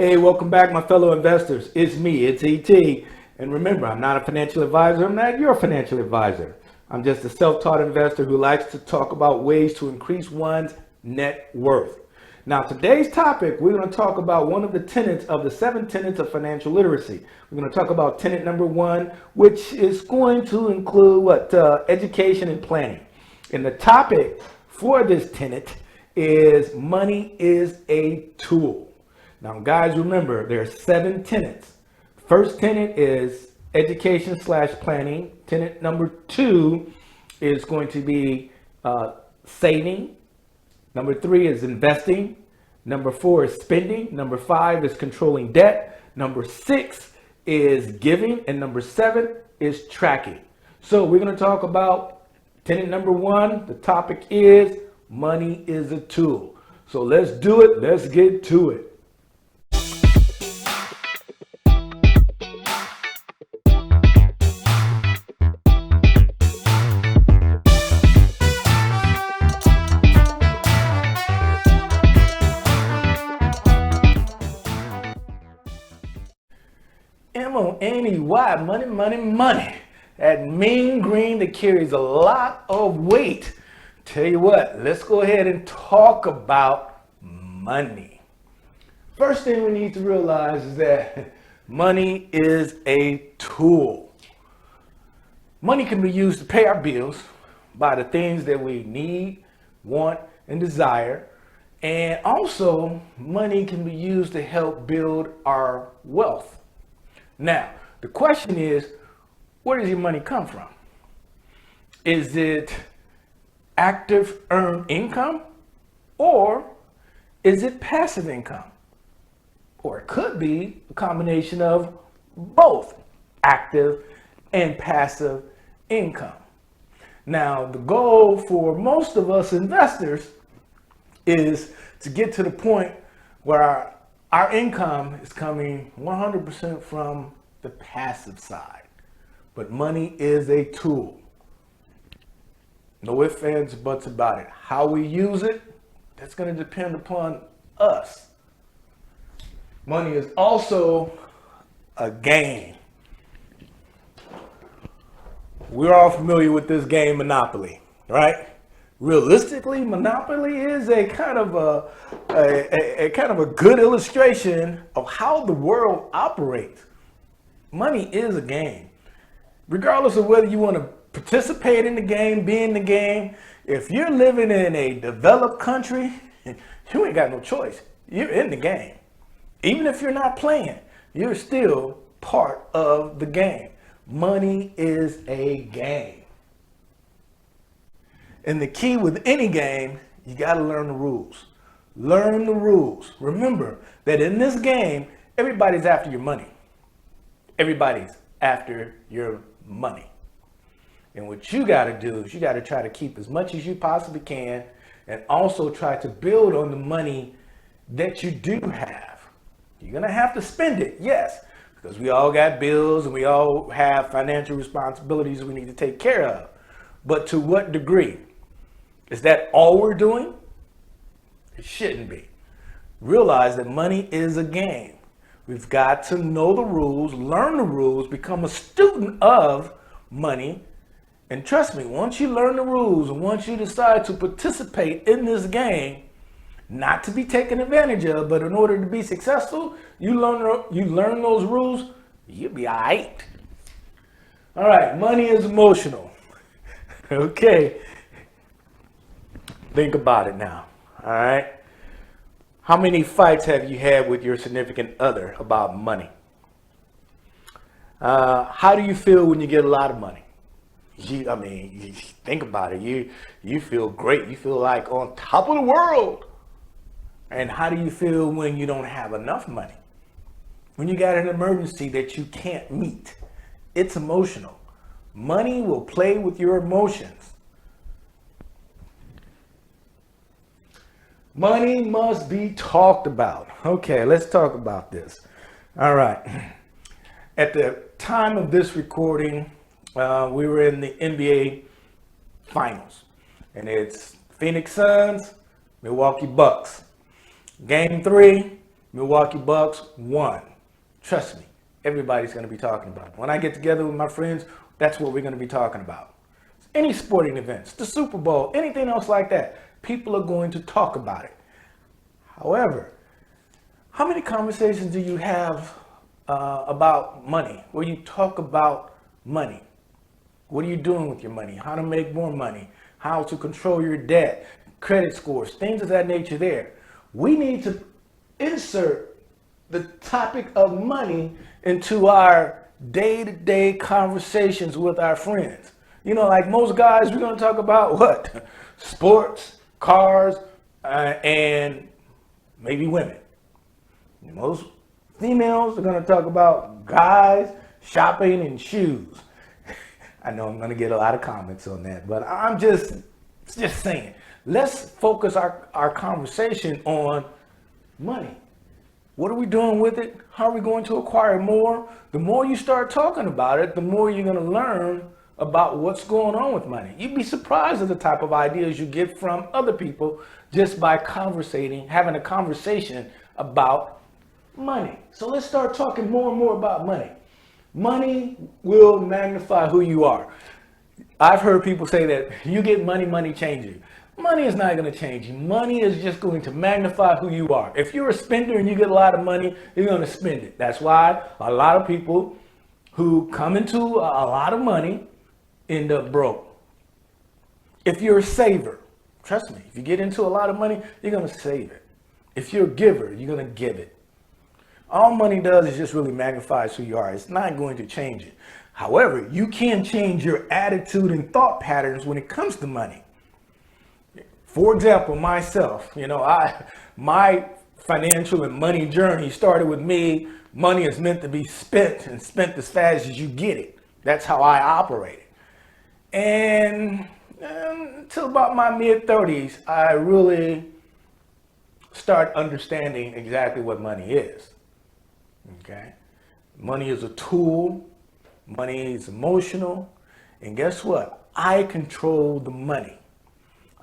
Hey, welcome back, my fellow investors. It's me, it's ET. And remember, I'm not a financial advisor. I'm not your financial advisor. I'm just a self-taught investor who likes to talk about ways to increase one's net worth. Now, today's topic, we're going to talk about one of the tenets of the 7 tenets of financial literacy. We're going to talk about tenet number 1, which is going to include education and planning. And the topic for this tenet is money is a tool. Now, guys, remember, there are 7 tenets. First tenet is education / planning. Tenet number 2 is going to be saving. Number 3 is investing. Number 4 is spending. Number 5 is controlling debt. Number 6 is giving. And number 7 is tracking. So we're going to talk about tenet number 1. The topic is money is a tool. So let's do it. Let's get to it. M-O-N-E-Y, money, money, money. That mean green that carries a lot of weight. Tell you what, let's go ahead and talk about money. First thing we need to realize is that money is a tool. Money can be used to pay our bills, buy the things that we need, want, and desire. And also, money can be used to help build our wealth. Now, the question is, where does your money come from? Is it active earned income, or is it passive income? Or it could be a combination of both active and passive income. Now, the goal for most of us investors is to get to the point where our income is coming 100% from the passive side. But money is a tool. No ifs, ands, buts about it. How we use it, that's going to depend upon us. Money is also a game. We're all familiar with this game, Monopoly, right? Realistically, Monopoly is a kind of a good illustration of how the world operates. Money is a game. Regardless of whether you want to participate in the game, be in the game, if you're living in a developed country, you ain't got no choice. You're in the game. Even if you're not playing, you're still part of the game. Money is a game. And the key with any game, you got to learn the rules. Learn the rules. Remember that in this game, everybody's after your money. Everybody's after your money. And what you got to do is you got to try to keep as much as you possibly can, and also try to build on the money that you do have. You're going to have to spend it, yes, because we all got bills and we all have financial responsibilities we need to take care of. But to what degree? Is that all we're doing? It shouldn't be. Realize that money is a game. We've got to know the rules, learn the rules, become a student of money. And trust me, once you learn the rules and once you decide to participate in this game, not to be taken advantage of, but in order to be successful, you learn those rules, you'll be all right. All right, money is emotional. Okay. Think about it now, all right? How many fights have you had with your significant other about money? How do you feel when you get a lot of money? You think about it. You feel great. You feel like on top of the world. And how do you feel when you don't have enough money? When you got an emergency that you can't meet? It's emotional. Money will play with your emotions. Money must be talked about. Okay, let's talk about this. All right. At the time of this recording, we were in the NBA Finals. And it's Phoenix Suns, Milwaukee Bucks. Game 3, Milwaukee Bucks won. Trust me, everybody's going to be talking about it. When I get together with my friends, that's what we're going to be talking about. Any sporting events, the Super Bowl, anything else like that, people are going to talk about it. However, how many conversations do you have about money, where you talk about money? What are you doing with your money? How to make more money? How to control your debt, credit scores, things of that nature there. We need to insert the topic of money into our day-to-day conversations with our friends. You know, like most guys, we're going to talk about what? Sports, cars, and maybe women. Most females are going to talk about guys, shopping, and shoes. I know I'm going to get a lot of comments on that, but I'm just saying, let's focus our conversation on money. What are we doing with it? How are we going to acquire more? The more you start talking about it, the more you're going to learn about what's going on with money. You'd be surprised at the type of ideas you get from other people just by having a conversation about money. So let's start talking more and more about money. Money will magnify who you are. I've heard people say that you get money, money changes you. Money is not going to change you. Money is just going to magnify who you are. If you're a spender and you get a lot of money, you're going to spend it. That's why a lot of people who come into a lot of money end up broke. If you're a saver, trust me, if you get into a lot of money, you're going to save it. If you're a giver, you're going to give it. All money does is just really magnifies who you are. It's not going to change it. However, you can change your attitude and thought patterns when it comes to money. For example, myself, my financial and money journey started with me. Money is meant to be spent and spent as fast as you get it. That's how I operated. And until about my mid-30s, I really started understanding exactly what money is. Okay? Money is a tool. Money is emotional. And guess what? I control the money.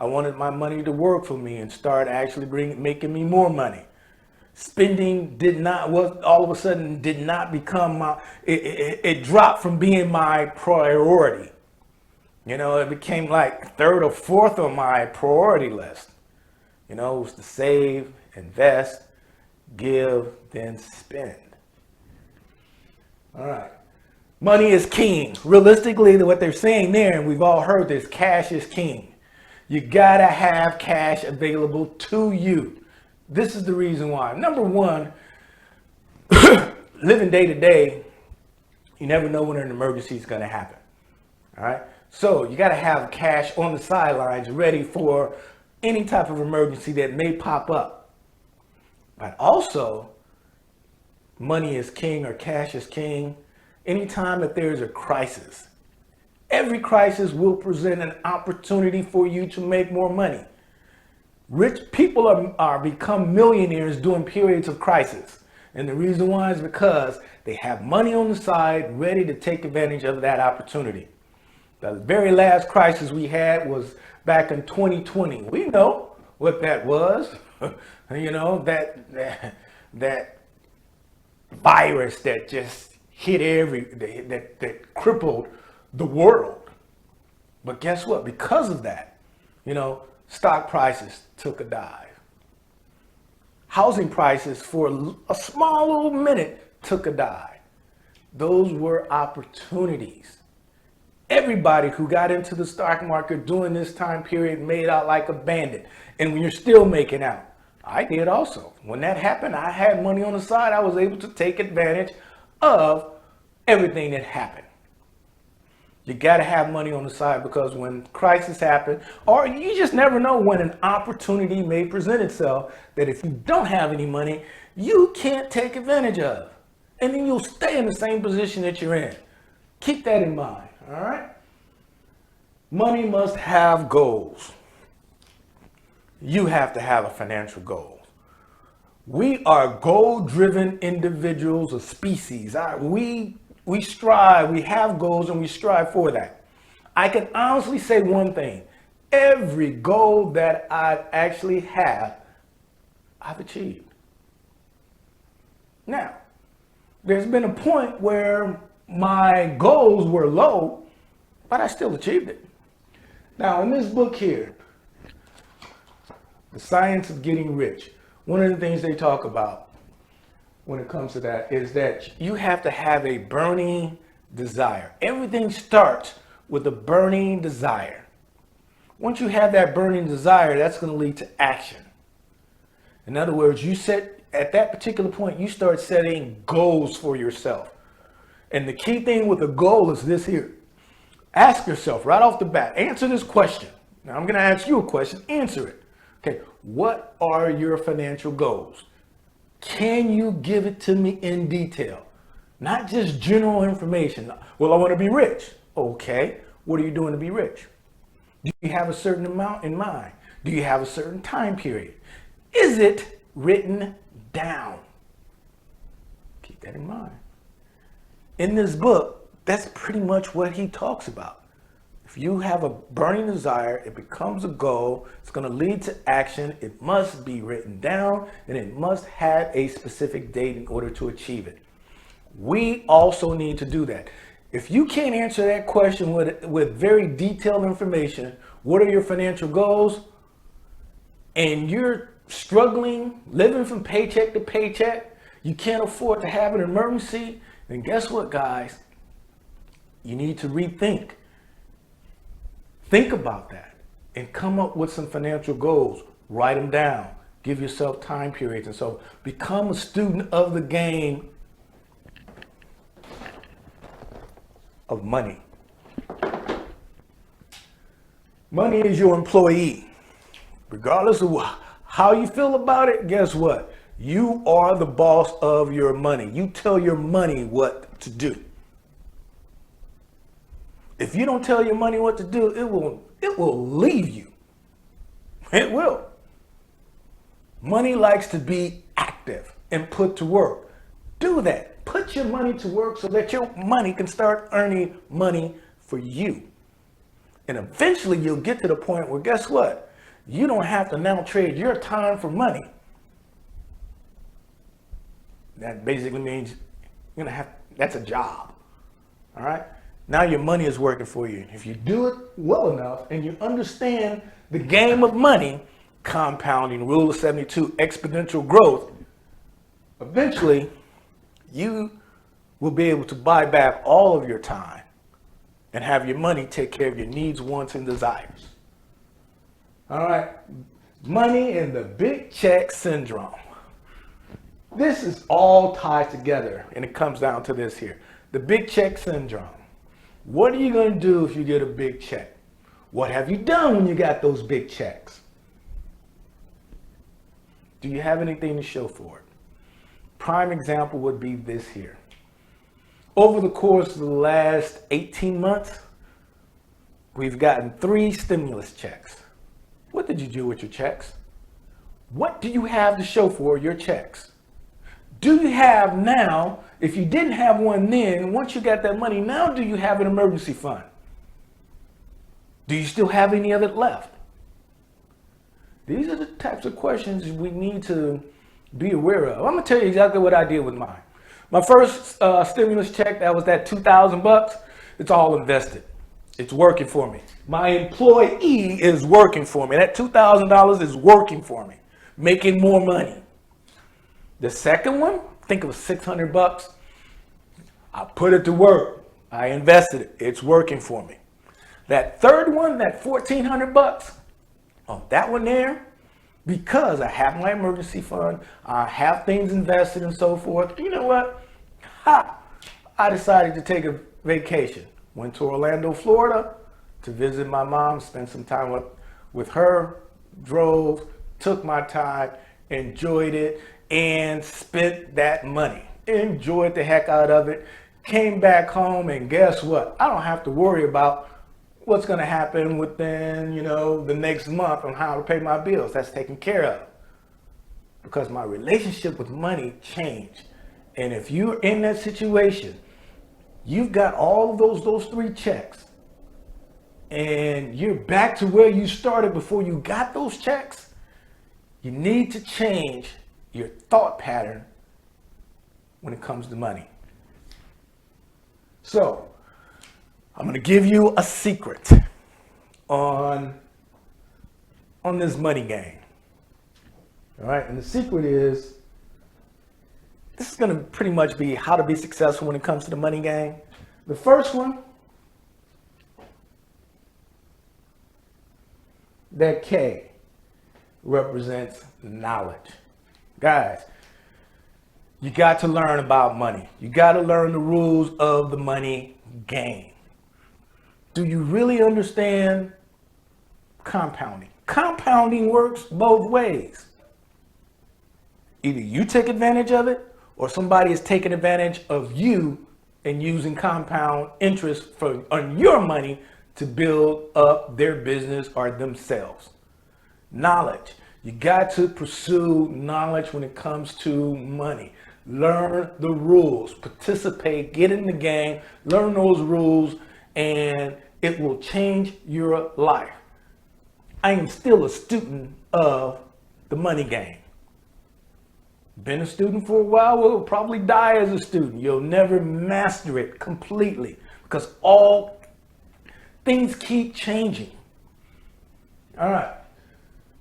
I wanted my money to work for me and start actually making me more money. Spending all of a sudden did not become it dropped from being my priority. It became like third or fourth on my priority list. It was to save, invest, give, then spend. All right. Money is king. Realistically, what they're saying there, and we've all heard this, cash is king. You gotta have cash available to you. This is the reason why. Number one, living day to day, you never know when an emergency is gonna happen. All right? So you gotta have cash on the sidelines ready for any type of emergency that may pop up. But also, money is king or cash is king anytime that there's a crisis. Every crisis will present an opportunity for you to make more money. Rich people are become millionaires during periods of crisis. And the reason why is because they have money on the side ready to take advantage of that opportunity. The very last crisis we had was back in 2020. We know what that was. That virus that just hit that crippled the world. But guess what? Because of that, stock prices took a dive. Housing prices for a small little minute took a dive. Those were opportunities. Everybody who got into the stock market during this time period made out like a bandit. And when you're still making out, I did also. When that happened, I had money on the side. I was able to take advantage of everything that happened. You got to have money on the side because when crisis happen, or you just never know when an opportunity may present itself that if you don't have any money, you can't take advantage of. And then you'll stay in the same position that you're in. Keep that in mind, all right? Money must have goals. You have to have a financial goal. We are goal-driven individuals or species. We strive, we have goals, and we strive for that. I can honestly say one thing. Every goal that I actually have, I've achieved. Now, there's been a point where my goals were low, but I still achieved it. Now, in this book here, The Science of Getting Rich, one of the things they talk about when it comes to that is that you have to have a burning desire. Everything starts with a burning desire. Once you have that burning desire, that's going to lead to action. In other words, at that particular point, you start setting goals for yourself. And the key thing with a goal is this here. Ask yourself right off the bat, answer this question. Now I'm going to ask you a question, answer it. Okay, what are your financial goals? Can you give it to me in detail? Not just general information. Well, I want to be rich. Okay, what are you doing to be rich? Do you have a certain amount in mind? Do you have a certain time period? Is it written down? Keep that in mind. In this book, that's pretty much what he talks about. If you have a burning desire, it becomes a goal, it's going to lead to action, it must be written down, and it must have a specific date in order to achieve it. We also need to do that. If you can't answer that question with very detailed information, what are your financial goals, and you're struggling, living from paycheck to paycheck, you can't afford to have an emergency, then guess what, guys? You need to rethink. Think about that and come up with some financial goals. Write them down. Give yourself time periods. And so become a student of the game of money. Money is your employee. Regardless of how you feel about it, guess what? You are the boss of your money. You tell your money what to do. If you don't tell your money what to do, it will leave you. It will. Money likes to be active and put to work. Do that. Put your money to work so that your money can start earning money for you. And eventually you'll get to the point where, guess what? You don't have to now trade your time for money. That basically means that's a job. All right? Now your money is working for you. If you do it well enough and you understand the game of money, compounding, rule of 72, exponential growth, eventually you will be able to buy back all of your time and have your money take care of your needs, wants, and desires. All right, money and the big check syndrome. This is all tied together, and it comes down to this here, the big check syndrome. What are you going to do if you get a big check? What have you done when you got those big checks? Do you have anything to show for it? Prime example would be this here. Over the course of the last 18 months, we've gotten 3 stimulus checks. What did you do with your checks? What do you have to show for your checks? Do you have now, if you didn't have one then, once you got that money, now do you have an emergency fund? Do you still have any of it left? These are the types of questions we need to be aware of. I'm gonna tell you exactly what I did with mine. My first stimulus check, that was that $2,000, it's all invested. It's working for me. My employee is working for me. That $2,000 is working for me, making more money. The second one, think it was $600. I put it to work. I invested it. It's working for me. That third one, that $1,400, oh, that one there, because I have my emergency fund, I have things invested and so forth. You know what? I decided to take a vacation. Went to Orlando, Florida to visit my mom, spend some time with her, drove, took my time, enjoyed it, and spent that money. Enjoyed the heck out of it. Came back home, and guess what? I don't have to worry about what's going to happen within, the next month on how to pay my bills. That's taken care of. Because my relationship with money changed. And if you're in that situation, you've got all of those 3 checks, and you're back to where you started before you got those checks, you need to change your thought pattern when it comes to money. So, I'm going to give you a secret on this money game. All right, and the secret is, this is going to pretty much be how to be successful when it comes to the money game. The first one, that K represents knowledge. Guys, you got to learn about money. You got to learn the rules of the money game. Do you really understand compounding? Compounding works both ways. Either you take advantage of it or somebody is taking advantage of you and using compound interest on your money to build up their business or themselves. Knowledge. You got to pursue knowledge when it comes to money. Learn the rules, participate, get in the game, learn those rules, and it will change your life. I am still a student of the money game. Been a student for a while, will probably die as a student. You'll never master it completely because all things keep changing. All right.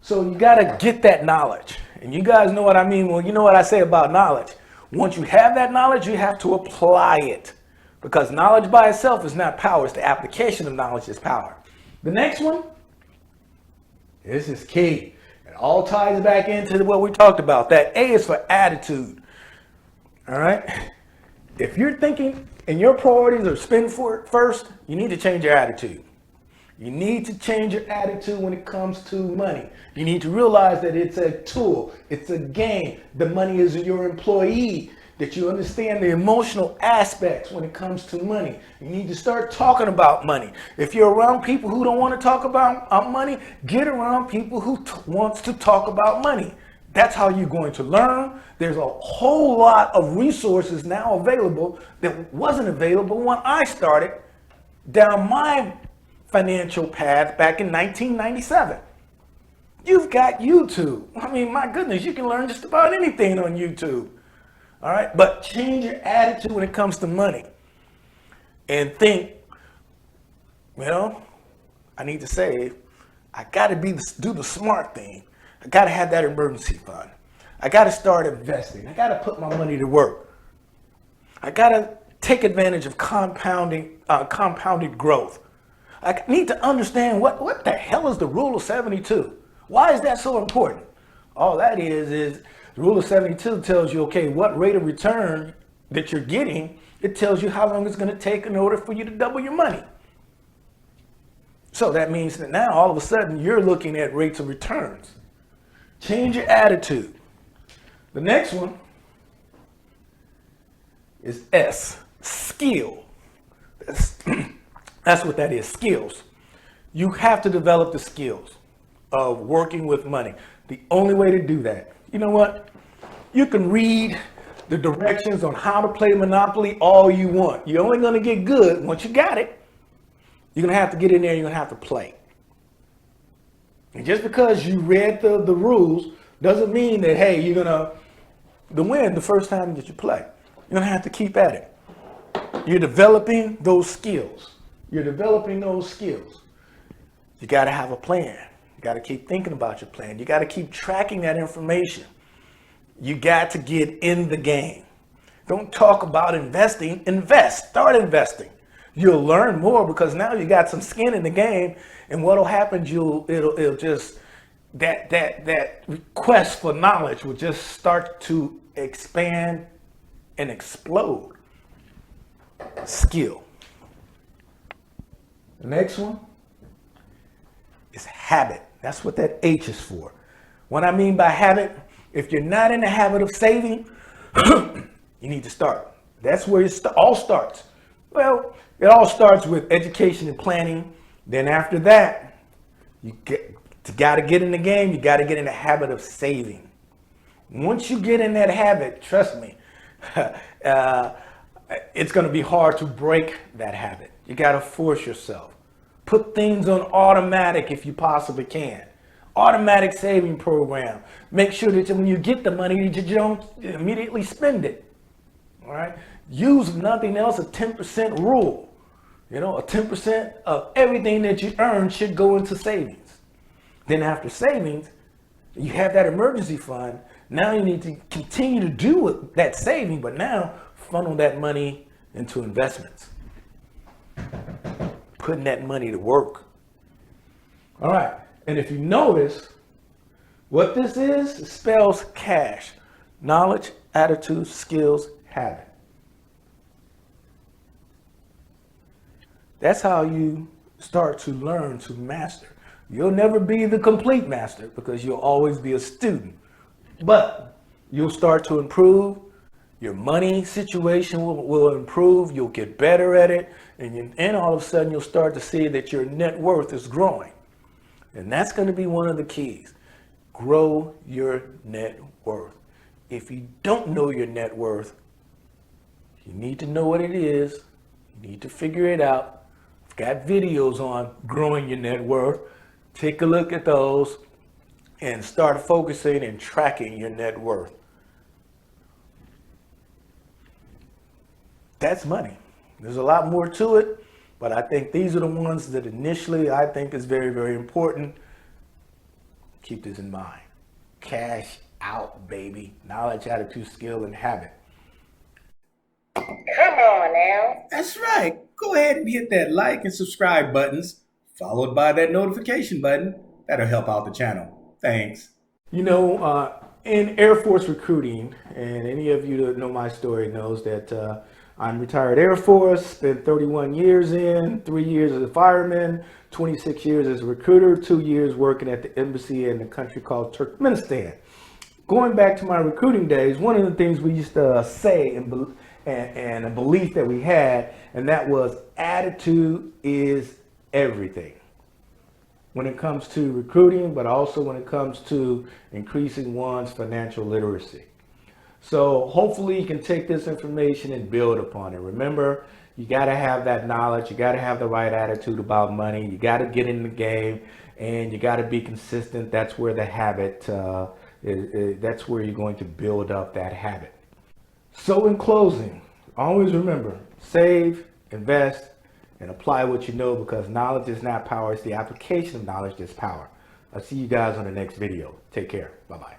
So you got to get that knowledge. And you guys know what I mean. Well, you know what I say about knowledge. Once you have that knowledge, you have to apply it. Because knowledge by itself is not power. It's the application of knowledge that's power. The next one, this is key. It all ties back into what we talked about. That A is for attitude. All right? If you're thinking and your priorities are spend for it first, you need to change your attitude. You need to change your attitude when it comes to money. You need to realize that it's a tool. It's a game. The money is your employee. That you understand the emotional aspects when it comes to money. You need to start talking about money. If you're around people who don't want to talk about money, get around people who wants to talk about money. That's how you're going to learn. There's a whole lot of resources now available that wasn't available when I started down my financial path back in 1997. You've got YouTube. I mean, my goodness, you can learn just about anything on YouTube. All right, but change your attitude when it comes to money and think, I need to save. I got to do the smart thing. I got to have that emergency fund. I got to start investing. I got to put my money to work. I got to take advantage of compounded growth. I need to understand what the hell is the rule of 72? Why is that so important? All that is the rule of 72 tells you, okay, what rate of return that you're getting. It tells you how long it's going to take in order for you to double your money. So that means that now all of a sudden you're looking at rates of returns. Change your attitude. The next one is S, skill. That's what that is, skills. You have to develop the skills of working with money. The only way to do that, you know what? You can read the directions on how to play Monopoly all you want. You're only going to get good once you got it. You're going to have to get in there and you're going to have to play. And just because you read the rules doesn't mean that, hey, you're going to win the first time that you play. You're going to have to keep at it. You're developing those skills. You got to have a plan. You got to keep thinking about your plan. You got to keep tracking that information. You got to get in the game. Don't talk about investing. Invest. Start investing. You'll learn more because now you got some skin in the game. And what'll happen? It'll just that request for knowledge will just start to expand and explode. Skill. The next one is habit. That's what that H is for. What I mean by habit, if you're not in the habit of saving, you need to start. That's where it all starts. Well, it all starts with education and planning. Then after that, you got to get in the game. You got to get in the habit of saving. Once you get in that habit, trust me, it's going to be hard to break that habit. You got to force yourself. Put things on automatic if you possibly can. Automatic saving program. Make sure that when you get the money, you don't immediately spend it. All right. Use, if nothing else, a 10% rule. You know, a 10% of everything that you earn should go into savings. Then after savings, you have that emergency fund. Now you need to continue to do that saving, but now funnel that money into investments. Putting that money to work. All right. And if you notice, what this is, it spells cash. Knowledge, attitude, skills, habit. That's how you start to learn to master. You'll never be the complete master because you'll always be a student. But you'll start to improve. Your money situation will improve. You'll get better at it. And all of a sudden, you'll start to see that your net worth is growing. And that's going to be one of the keys. Grow your net worth. If you don't know your net worth, you need to know what it is. You need to figure it out. I've got videos on growing your net worth. Take a look at those and start focusing and tracking your net worth. That's money. There's a lot more to it, but I think these are the ones that initially I think is very, very important. Keep this in mind. Cash out, baby. Knowledge, attitude, skill, and habit. Come on now. That's right. Go ahead and hit that like and subscribe buttons, followed by that notification button. That'll help out the channel. Thanks. You know, in Air Force recruiting, and any of you that know my story knows that I'm retired Air Force, spent 31 years 3 years as a fireman, 26 years as a recruiter, 2 years working at the embassy in a country called Turkmenistan. Going back to my recruiting days, one of the things we used to say and a belief that we had, and that was attitude is everything. When it comes to recruiting, but also when it comes to increasing one's financial literacy. So hopefully you can take this information and build upon it. Remember, you got to have that knowledge. You got to have the right attitude about money. You got to get in the game, and you got to be consistent. That's where the habit, that's where you're going to build up that habit. So in closing, always remember, save, invest, and apply what you know, because knowledge is not power. It's the application of knowledge that's power. I'll see you guys on the next video. Take care. Bye-bye.